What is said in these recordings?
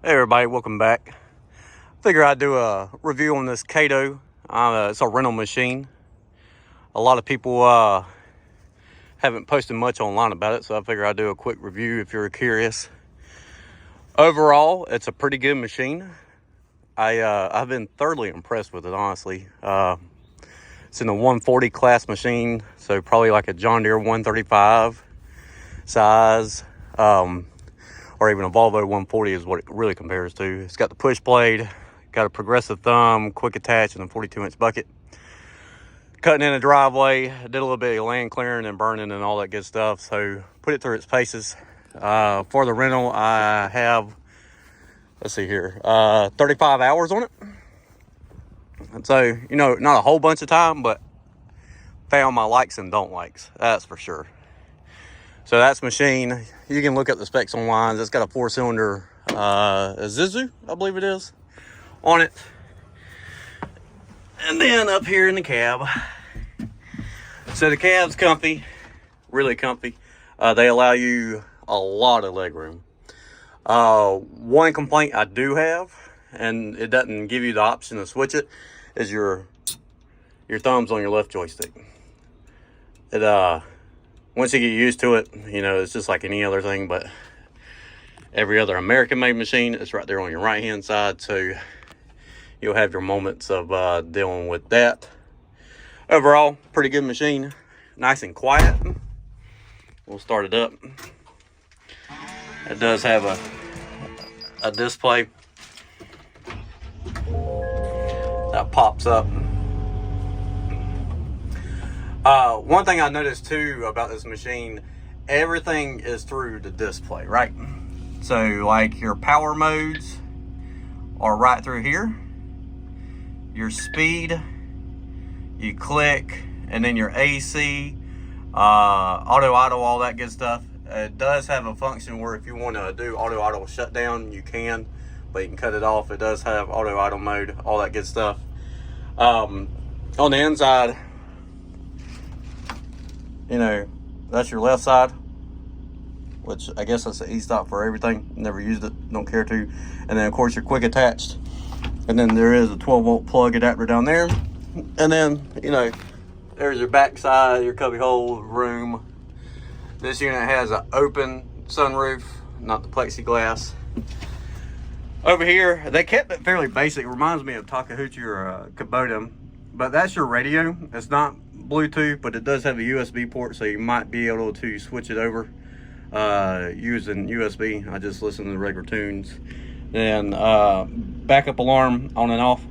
Hey everybody, welcome back. Figure I'd do a review on this Kato. It's a rental machine. A lot of people haven't posted much online about it, so I figure I'd do a quick review if you're curious. Overall, it's a pretty good machine. I've been thoroughly impressed with it, honestly. It's in a 140 class machine, so probably like a John Deere 135 size. Or even a Volvo 140 is what it really compares to. It's got the push blade, got a progressive thumb, quick attach, and a 42-inch bucket. Cutting in a driveway, did a little bit of land clearing and burning and all that good stuff, so put it through its paces. For the rental, I have, let's see here, 35 hours on it. And so, not a whole bunch of time, but found my likes and don't likes, that's for sure. So that's machine. You can look up the specs online. It's got a 4-cylinder Isuzu, I believe it is, on it. And then up here in the cab. So the cab's comfy, really comfy. They allow you a lot of leg room. One complaint I do have, and it doesn't give you the option to switch it, is your thumb's on your left joystick. Once you get used to it, it's just like any other thing, but every other American-made machine is right there on your right-hand side, so you'll have your moments of dealing with that. Overall, pretty good machine. Nice and quiet. We'll start it up. It does have a display that pops up. One thing I noticed too about this machine, everything is through the display, right? So like your power modes are right through here. Your speed, you click, and then your AC, auto idle, all that good stuff. It does have a function where if you want to do auto idle shutdown, you can, but you can cut it off. It does have auto idle mode, all that good stuff. On the inside, that's your left side, which I guess that's the e-stop for everything. Never used it, don't care to. And then of course your quick attached, and then there is a 12-volt plug adapter down there. And then there's your back side, your cubby hole room. This unit has an open sunroof, not the plexiglass. Over here, they kept it fairly basic. It reminds me of Takahauchi or Kubota, but that's your radio. It's not Bluetooth, but it does have a USB port, so you might be able to switch it over using USB. I just listen to the regular tunes. Then backup alarm on and off.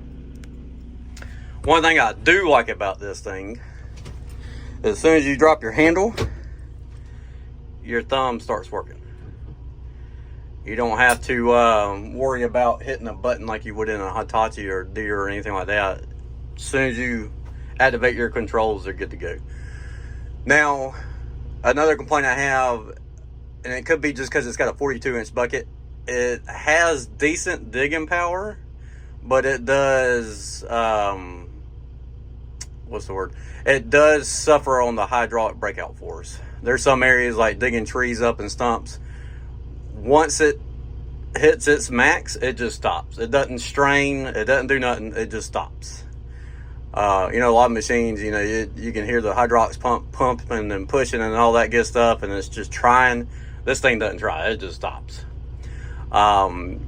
One thing I do like about this thing, as soon as you drop your handle, your thumb starts working. You don't have to worry about hitting a button like you would in a Hitachi or Deere or anything like that. As soon as you activate your controls, they're good to go. Now, another complaint I have, and it could be just because it's got a 42-inch bucket, it has decent digging power, but it does, it does suffer on the hydraulic breakout force. There's some areas like digging trees up and stumps. Once it hits its max, it just stops. It doesn't strain, it doesn't do nothing, it just stops. A lot of machines, you can hear the hydraulics pumping and pushing and all that good stuff, and it's just trying. This thing doesn't try, it just stops. And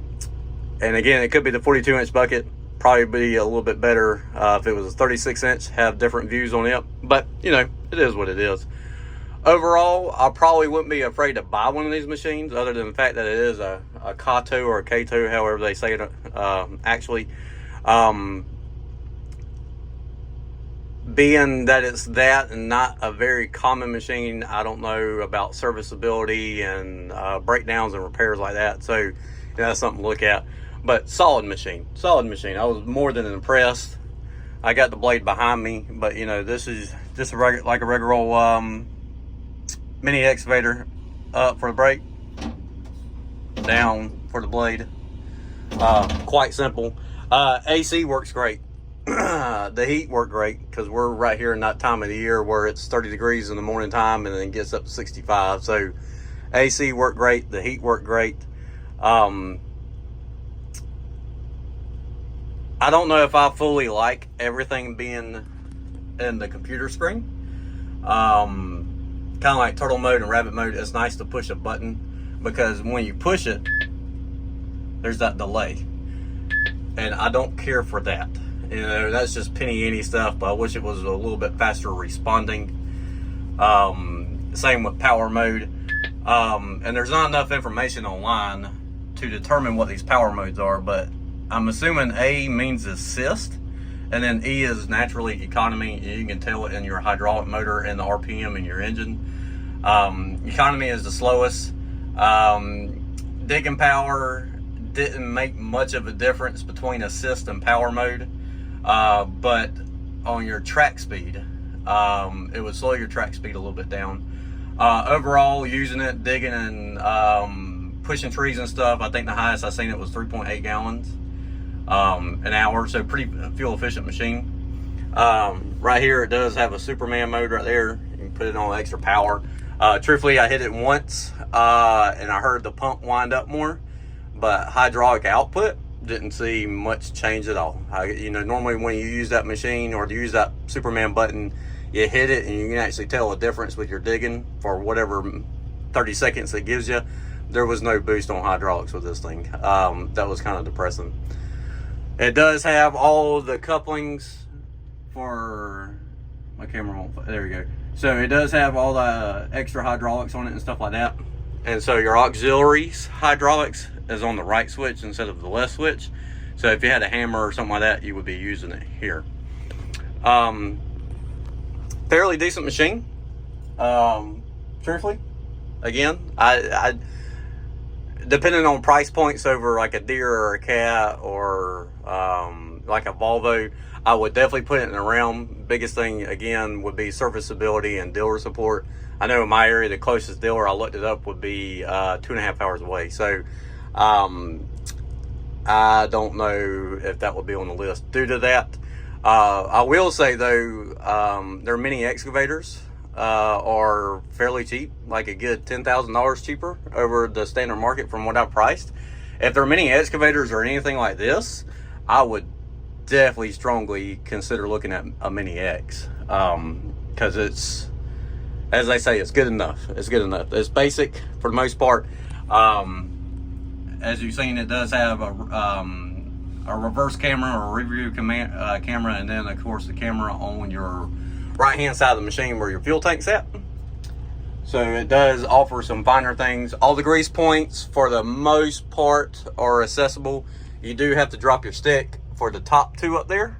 again, it could be the 42-inch bucket, probably be a little bit better if it was a 36-inch, have different views on it, but it is what it is. Overall, I probably wouldn't be afraid to buy one of these machines, other than the fact that it is a Kato or a Kato, however they say it, actually. Being that it's that and not a very common machine, I don't know about serviceability and breakdowns and repairs like that. So that's something to look at. But solid machine. I was more than impressed. I got the blade behind me, but this is just like a regular old mini excavator. Up for the brake, down for the blade. Quite simple. AC works great. The heat worked great because we're right here in that time of the year where it's 30 degrees in the morning time and then gets up to 65. So AC worked great. The heat worked great. I don't know if I fully like everything being in the computer screen. Kind of like turtle mode and rabbit mode, it's nice to push a button, because when you push it, there's that delay. And I don't care for that. You know, that's just penny stuff, but I wish it was a little bit faster responding. Same with power mode. And there's not enough information online to determine what these power modes are, but I'm assuming A means assist, and then E is naturally economy. You can tell it in your hydraulic motor and the RPM in your engine. Economy is the slowest. Digging power didn't make much of a difference between assist and power mode, but on your track speed, it would slow your track speed a little bit down. Overall, using it, digging and pushing trees and stuff, I think the highest I seen it was 3.8 gallons an hour, so pretty fuel efficient machine. Right here it does have a Superman mode right there. You can put it on extra power. Truthfully, I hit it once and I heard the pump wind up more, but hydraulic output didn't see much change at all. You know, normally when you use that machine or use that Superman button, you hit it and you can actually tell a difference with your digging for whatever 30 seconds it gives you. There was no boost on hydraulics with this thing. That was kind of depressing. It does have all the couplings for, my camera won't, there we go. So it does have all the extra hydraulics on it and stuff like that. And so your auxiliaries hydraulics is on the right switch instead of the left switch. So if you had a hammer or something like that, you would be using it here. Fairly decent machine. Truthfully, again, I depending on price points over like a deer or a cat or like a Volvo, I would definitely put it in the realm. Biggest thing again would be serviceability and dealer support. I know in my area the closest dealer, I looked it up, would be 2.5 hours away. So I don't know if that would be on the list due to that. I will say though, their mini excavators are fairly cheap, like a good $10,000 cheaper over the standard market from what I priced. If they're mini excavators or anything like this, I would definitely strongly consider looking at a mini X, because it's, as they say, it's good enough. It's good enough. It's basic for the most part. As you've seen, it does have a reverse camera or review camera, and then of course the camera on your right hand side of the machine where your fuel tank's at. So it does offer some finer things. All the grease points for the most part are accessible. You do have to drop your stick for the top two up there.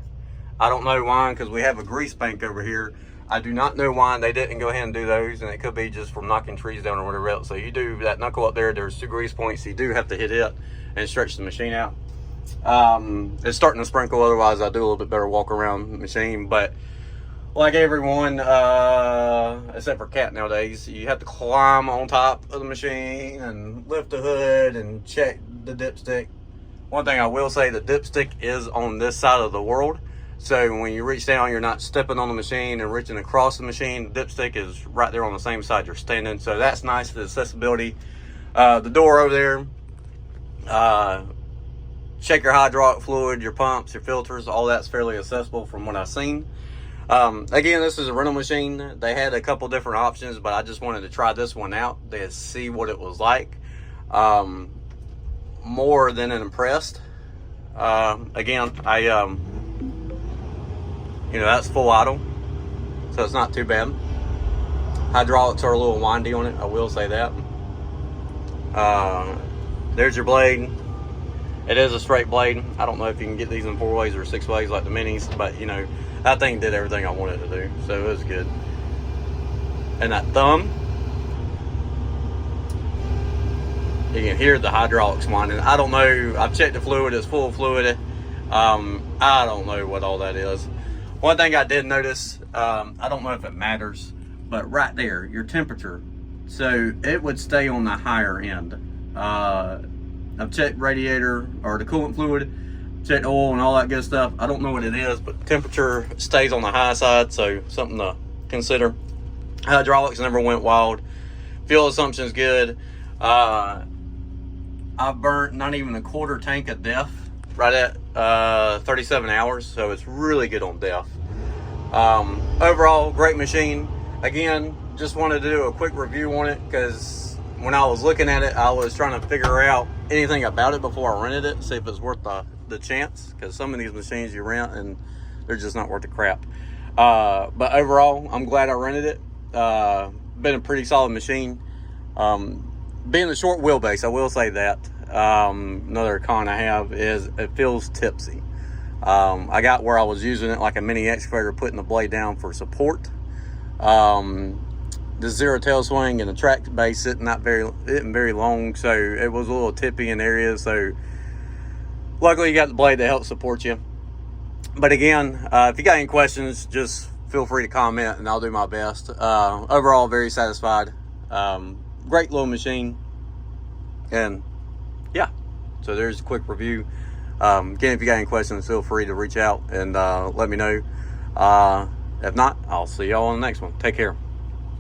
I don't know why, because we have a grease bank over here. I do not know why they didn't go ahead and do those, and it could be just from knocking trees down or whatever else. So you do that knuckle up there, there's two grease points. So you do have to hit it and stretch the machine out. It's starting to sprinkle, otherwise I do a little bit better walk around the machine. But like everyone, except for Cat nowadays, you have to climb on top of the machine and lift the hood and check the dipstick. One thing I will say, the dipstick is on this side of the world. So when you reach down, you're not stepping on the machine and reaching across the machine. The dipstick is right there on the same side you're standing. So that's nice for the accessibility. The door over there, check your hydraulic fluid, your pumps, your filters, all that's fairly accessible from what I've seen. Again, this is a rental machine. They had a couple different options, but I just wanted to try this one out to see what it was like. More than impressed. Again, you know, that's full idle, so it's not too bad. Hydraulics are a little windy on it, I will say that. There's your blade. It is a straight blade. I don't know if you can get these in 4 ways or 6 ways like the minis, but you know, that thing did everything I wanted to do, so it was good. And that thumb, you can hear the hydraulics winding. I don't know, I've checked the fluid, it's full of fluid. I don't know what all that is. One thing I did notice, I don't know if it matters, but right there, your temperature, so it would stay on the higher end. I've checked radiator or the coolant fluid, checked oil and all that good stuff. I don't know what it is, but temperature stays on the high side, so something to consider. Hydraulics never went wild. Fuel assumption's good. I burnt not even a quarter tank of DEF right at 37 hours, so it's really good on def. Overall, great machine. Again, just wanted to do a quick review on it because when I was looking at it, I was trying to figure out anything about it before I rented it, see if it's worth the chance, because some of these machines you rent and they're just not worth the crap. But overall, I'm glad I rented it. Been a pretty solid machine. Being a short wheelbase, I will say that. Another con I have is it feels tipsy. I got where I was using it like a mini excavator, putting the blade down for support. The zero tail swing and the track base isn't very long, so it was a little tippy in areas. So luckily you got the blade that helps support you. But again, if you got any questions, just feel free to comment and I'll do my best. Overall, very satisfied. Great little machine. And yeah, so there's a quick review. Again, if you got any questions, feel free to reach out and let me know. If not, I'll see y'all on the next one. Take care.